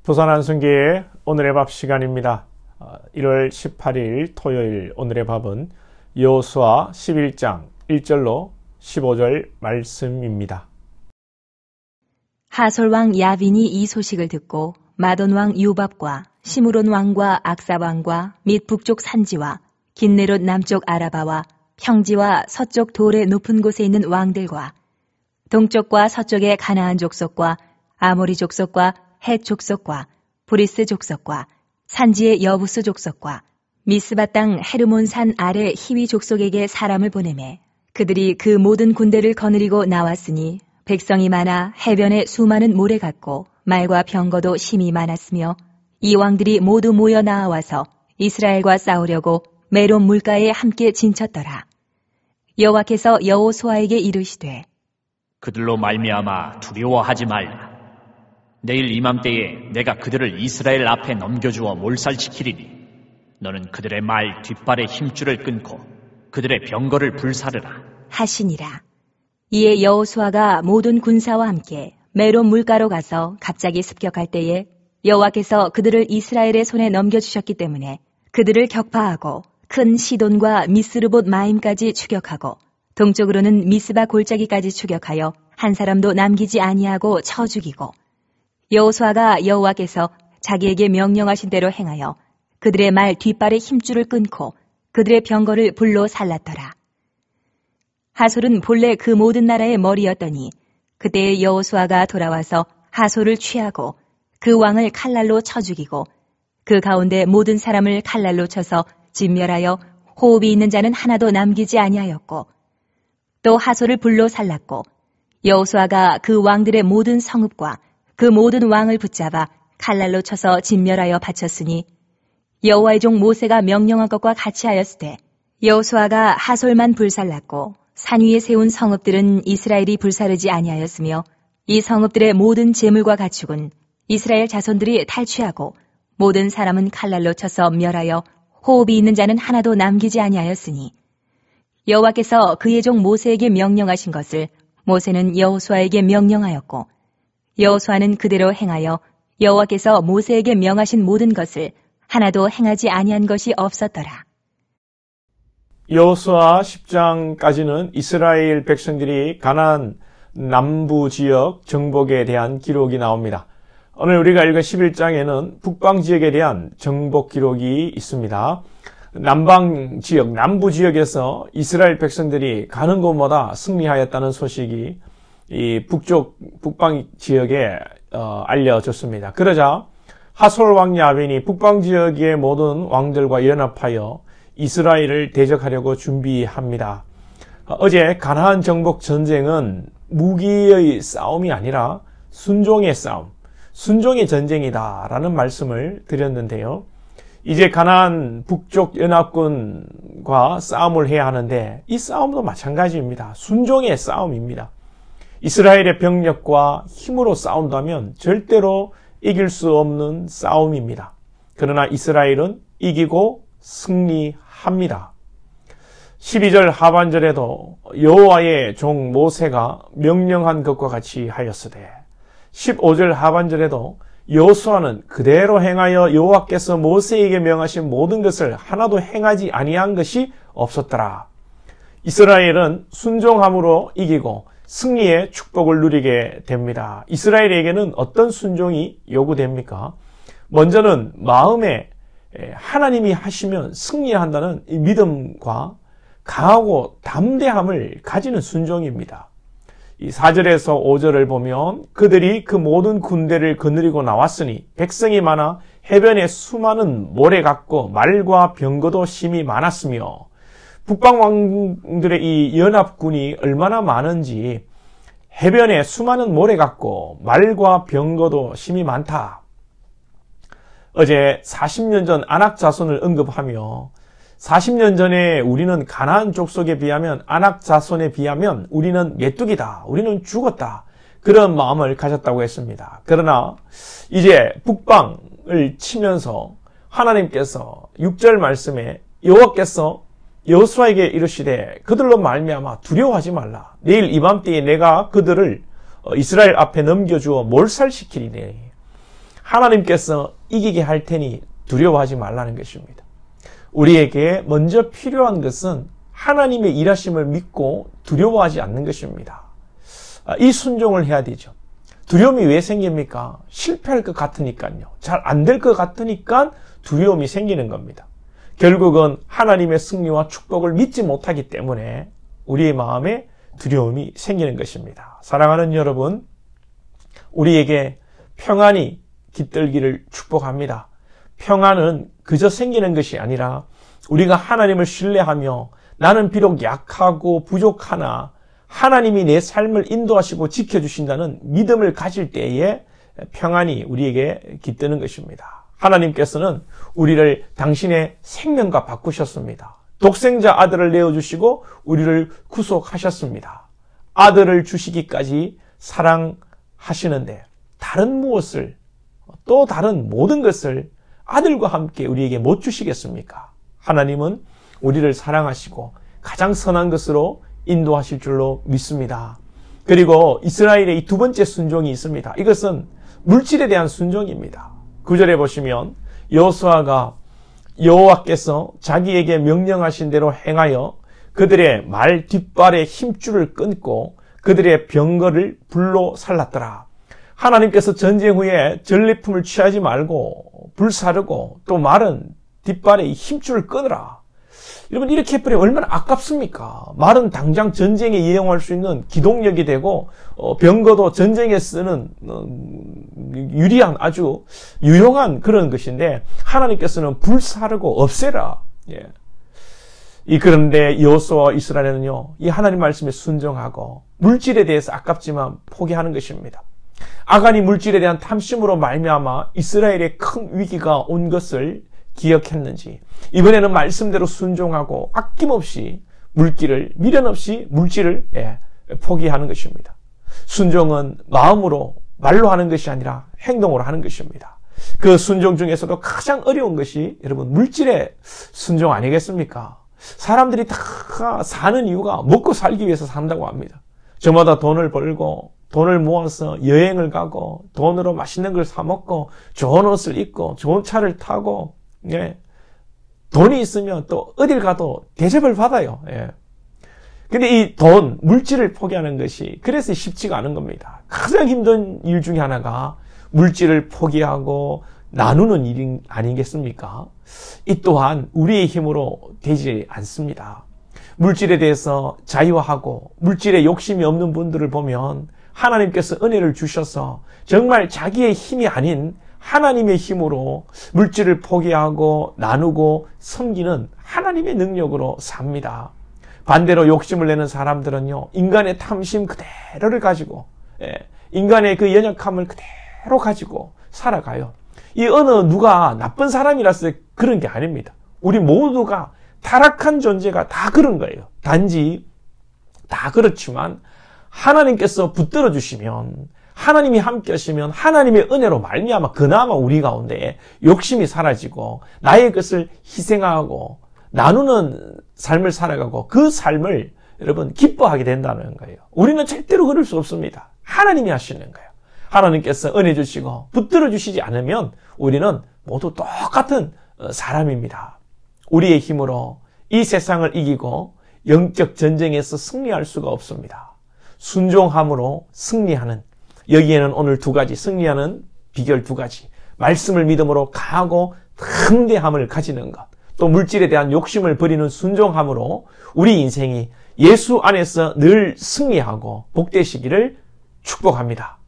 부산 한순기의 오늘의 밥 시간입니다. 1월 18일 토요일 오늘의 밥은 여호수아 11장 1절로 15절 말씀입니다. 하솔 왕 야빈이 이 소식을 듣고 마돈 왕 요밥과 시므론 왕과 악사 왕과 및 북쪽 산지와 긴네롯 남쪽 아라바와 평지와 서쪽 돌의 높은 곳에 있는 왕들과 동쪽과 서쪽의 가나안 족속과 아모리 족속과 헷 족속과 브리스 족속과 산지의 여부스 족속과 미스바 땅 헤르몬 산 아래 히위 족속에게 사람을 보내매 그들이 그 모든 군대를 거느리고 나왔으니 백성이 많아 해변에 수많은 모래 같고 말과 병거도 심히 많았으며 이 왕들이 모두 모여 나와서 이스라엘과 싸우려고 메론 물가에 함께 진쳤더라. 여호와께서 여호수아에게 이르시되 그들로 말미암아 두려워하지 말라. 내일 이맘때에 내가 그들을 이스라엘 앞에 넘겨주어 몰살시키리니 너는 그들의 말 뒷발의 힘줄을 끊고 그들의 병거를 불사르라 하시니라. 이에 여호수아가 모든 군사와 함께 메론 물가로 가서 갑자기 습격할 때에 여호와께서 그들을 이스라엘의 손에 넘겨주셨기 때문에 그들을 격파하고 큰 시돈과 미스르봇 마임까지 추격하고 동쪽으로는 미스바 골짜기까지 추격하여 한 사람도 남기지 아니하고 쳐 죽이고 여호수아가 여호와께서 자기에게 명령하신 대로 행하여 그들의 말 뒷발의 힘줄을 끊고 그들의 병거를 불로 살랐더라. 하솔은 본래 그 모든 나라의 머리였더니 그때 여호수아가 돌아와서 하솔을 취하고 그 왕을 칼날로 쳐 죽이고 그 가운데 모든 사람을 칼날로 쳐서 진멸하여 호흡이 있는 자는 하나도 남기지 아니하였고 또 하솔을 불로 살랐고 여호수아가 그 왕들의 모든 성읍과 그 모든 왕을 붙잡아 칼날로 쳐서 진멸하여 바쳤으니 여호와의 종 모세가 명령한 것과 같이 하였으되 여호수아가 하솔만 불살랐고 산 위에 세운 성읍들은 이스라엘이 불사르지 아니하였으며 이 성읍들의 모든 재물과 가축은 이스라엘 자손들이 탈취하고 모든 사람은 칼날로 쳐서 멸하여 호흡이 있는 자는 하나도 남기지 아니하였으니 여호와께서 그의 종 모세에게 명령하신 것을 모세는 여호수아에게 명령하였고 여호수아는 그대로 행하여 여호와께서 모세에게 명하신 모든 것을 하나도 행하지 아니한 것이 없었더라. 여호수아 10장까지는 이스라엘 백성들이 가나안 남부 지역 정복에 대한 기록이 나옵니다. 오늘 우리가 읽은 11장에는 북방 지역에 대한 정복 기록이 있습니다. 남방 지역, 남부 지역에서 이스라엘 백성들이 가는 곳마다 승리하였다는 소식이 이 북방 지역에 알려졌습니다. 그러자 하솔 왕 야빈이 북방 지역의 모든 왕들과 연합하여 이스라엘을 대적하려고 준비합니다. 어제 가나안 정복 전쟁은 무기의 싸움이 아니라 순종의 싸움, 순종의 전쟁이다라는 말씀을 드렸는데요. 이제 가나안 북쪽 연합군과 싸움을 해야 하는데 이 싸움도 마찬가지입니다. 순종의 싸움입니다. 이스라엘의 병력과 힘으로 싸운다면 절대로 이길 수 없는 싸움입니다. 그러나 이스라엘은 이기고 승리합니다. 12절 하반절에도 여호와의 종 모세가 명령한 것과 같이 하였으되 15절 하반절에도 여호수아는 그대로 행하여 여호와께서 모세에게 명하신 모든 것을 하나도 행하지 아니한 것이 없었더라. 이스라엘은 순종함으로 이기고 승리의 축복을 누리게 됩니다. 이스라엘에게는 어떤 순종이 요구됩니까? 먼저는 마음에 하나님이 하시면 승리한다는 이 믿음과 강하고 담대함을 가지는 순종입니다. 이 4절에서 5절을 보면 그들이 그 모든 군대를 거느리고 나왔으니 백성이 많아 해변에 수많은 모래 같고 말과 병거도 심히 많았으며 북방 왕들의 이 연합군이 얼마나 많은지 해변에 수많은 모래 같고 말과 병거도 심히 많다. 어제 40년 전 아낙 자손을 언급하며 40년 전에 우리는 가나안 족속에 비하면 아낙 자손에 비하면 우리는 메뚜기다. 우리는 죽었다. 그런 마음을 가졌다고 했습니다. 그러나 이제 북방을 치면서 하나님께서 6절 말씀에 여호와께서 여호수아에게 이르시되 그들로 말미암아 두려워하지 말라. 내일 이맘때에 내가 그들을 이스라엘 앞에 넘겨주어 몰살시키리니. 하나님께서 이기게 할 테니 두려워하지 말라는 것입니다. 우리에게 먼저 필요한 것은 하나님의 일하심을 믿고 두려워하지 않는 것입니다. 이 순종을 해야 되죠. 두려움이 왜 생깁니까? 실패할 것 같으니까요. 잘 안 될 것 같으니까 두려움이 생기는 겁니다. 결국은 하나님의 승리와 축복을 믿지 못하기 때문에 우리의 마음에 두려움이 생기는 것입니다. 사랑하는 여러분, 우리에게 평안이 깃들기를 축복합니다. 평안은 그저 생기는 것이 아니라 우리가 하나님을 신뢰하며 나는 비록 약하고 부족하나 하나님이 내 삶을 인도하시고 지켜주신다는 믿음을 가질 때에 평안이 우리에게 깃드는 것입니다. 하나님께서는 우리를 당신의 생명과 바꾸셨습니다. 독생자 아들을 내어주시고 우리를 구속하셨습니다. 아들을 주시기까지 사랑하시는데 다른 무엇을, 또 다른 모든 것을 아들과 함께 우리에게 못 주시겠습니까? 하나님은 우리를 사랑하시고 가장 선한 것으로 인도하실 줄로 믿습니다. 그리고 이스라엘의 이 두 번째 순종이 있습니다. 이것은 물질에 대한 순종입니다. 9절에 보시면 여호수아가 여호와께서 자기에게 명령하신 대로 행하여 그들의 말 뒷발의 힘줄을 끊고 그들의 병거를 불로 살랐더라. 하나님께서 전쟁 후에 전리품을 취하지 말고 불사르고 또 말은 뒷발의 힘줄을 끊으라. 여러분, 이렇게 해버리면 얼마나 아깝습니까? 말은 당장 전쟁에 이용할 수 있는 기동력이 되고 병거도 전쟁에 쓰는 유리한 아주 유용한 그런 것인데 하나님께서는 불사르고 없애라. 그런데 여호수아와 이스라엘은요, 이 하나님 말씀에 순종하고 물질에 대해서 아깝지만 포기하는 것입니다. 아간이 물질에 대한 탐심으로 말미암아 이스라엘의 큰 위기가 온 것을 기억했는지 이번에는 말씀대로 순종하고 아낌없이 물질을 미련 없이 물질을 포기하는 것입니다. 순종은 마음으로 말로 하는 것이 아니라 행동으로 하는 것입니다. 그 순종 중에서도 가장 어려운 것이 여러분 물질의 순종 아니겠습니까? 사람들이 다 사는 이유가 먹고 살기 위해서 산다고 합니다. 저마다 돈을 벌고 돈을 모아서 여행을 가고 돈으로 맛있는 걸 사 먹고 좋은 옷을 입고 좋은 차를 타고 돈이 있으면 또 어딜 가도 대접을 받아요. 근데 이 돈, 물질을 포기하는 것이 그래서 쉽지가 않은 겁니다. 가장 힘든 일 중에 하나가 물질을 포기하고 나누는 일이 아니겠습니까? 이 또한 우리의 힘으로 되지 않습니다. 물질에 대해서 자유하고 물질에 욕심이 없는 분들을 보면 하나님께서 은혜를 주셔서 정말 자기의 힘이 아닌 하나님의 힘으로 물질을 포기하고 나누고 섬기는 하나님의 능력으로 삽니다. 반대로 욕심을 내는 사람들은요, 인간의 탐심 그대로를 가지고 인간의 그 연약함을 그대로 가지고 살아가요. 이 어느 누가 나쁜 사람이라서 그런 게 아닙니다. 우리 모두가 타락한 존재가 다 그런 거예요. 단지 다 그렇지만 하나님께서 붙들어 주시면, 하나님이 함께 하시면 하나님의 은혜로 말미암아 그나마 우리 가운데 욕심이 사라지고 나의 것을 희생하고 나누는 삶을 살아가고 그 삶을 여러분 기뻐하게 된다는 거예요. 우리는 절대로 그럴 수 없습니다. 하나님이 하시는 거예요. 하나님께서 은혜 주시고 붙들어 주시지 않으면 우리는 모두 똑같은 사람입니다. 우리의 힘으로 이 세상을 이기고 영적 전쟁에서 승리할 수가 없습니다. 순종함으로 승리하는, 여기에는 오늘 두 가지, 승리하는 비결 두 가지, 말씀을 믿음으로 강하고 담대함을 가지는 것, 또 물질에 대한 욕심을 버리는 순종함으로 우리 인생이 예수 안에서 늘 승리하고 복되시기를 축복합니다.